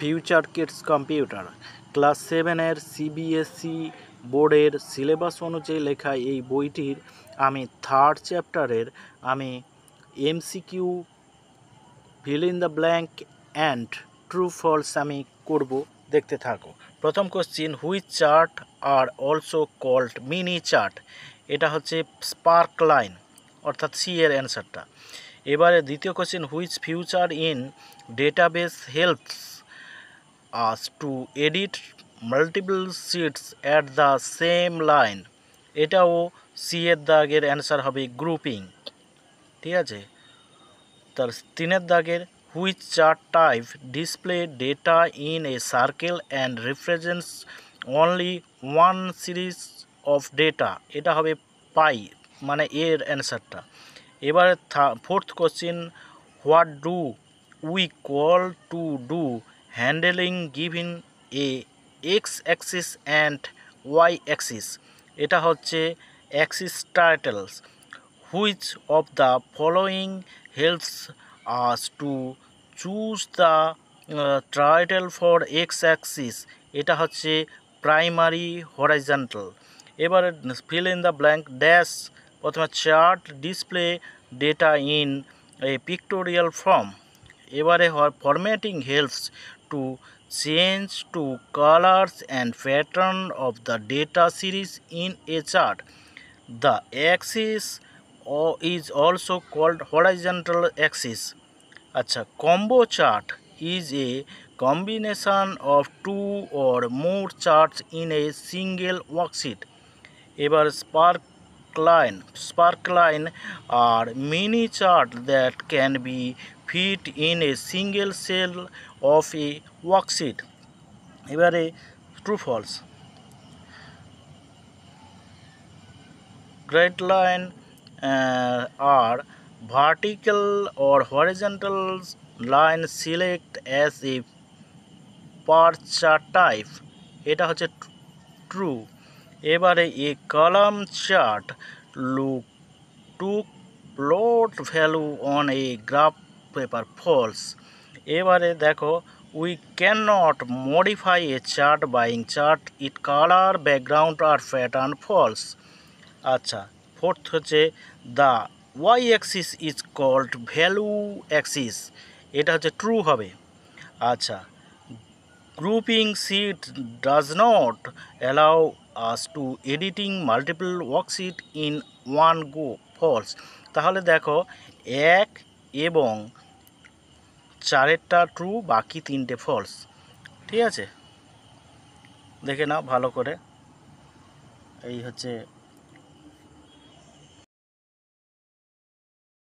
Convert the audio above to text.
Future kids computer class 7-এর CBSE বোর্ডের syllabus অনুযায়ী লেখা এই বইটির আমি 3rd চ্যাপ্টারের আমি MCQ fill in the blank and true false আমি করব, দেখতে থাকো। প্রথম question, which chart are also called mini chart. এটা হচ্ছে স্পার্ক লাইন, অর্থাৎ সি এর অ্যান্সারটা। এবারে দ্বিতীয় question, which future in database helps us to edit multiple sheets at the same line। এটাও সি এর দাগের অ্যান্সার হবে গ্রুপিং। ঠিক আছে, তার 3-এর দাগের, which chart type display data in a circle and represents only one series of data. এটা হবে পাই, মানে এর অ্যান্সারটা। এবারে 4th question, what do we call to do handling giving a x axis and y axis. এটা হচ্ছে axis titles. Which of the following helps us to choose the title for x axis. এটা হচ্ছে primary horizontal. এবারে fill in the blank dash. প্রথমে chart display data in a pictorial form. এবারে formatting helps to change to colors and pattern of the data series in a chart. The axis is also called horizontal axis. আচ্ছা, combo chart is a combination of two or more charts in a single worksheet. এবার spark line are mini chart that can be fit in a single cell of a worksheet. এবারে true false. Grid line are vertical or horizontal line select as a per chart type। এটা হচ্ছে true. এবারে a column chart look to plot value on a graph paper false. এবারে দেখো, we can not modify a chart buying chart it colour background আর pattern false. আচ্ছা, 4th হচ্ছে the Y axis is called value axis. এটা হচ্ছে true হবে। আচ্ছা, grouping sheet does not allow us to editing multiple worksheet in one go, false। তাহলে দেখো, 1 এবং 4-এরটা ট্রু, বাকি 3টে ফলস। ঠিক আছে, দেখে নাও ভালো করে। এই হচ্ছে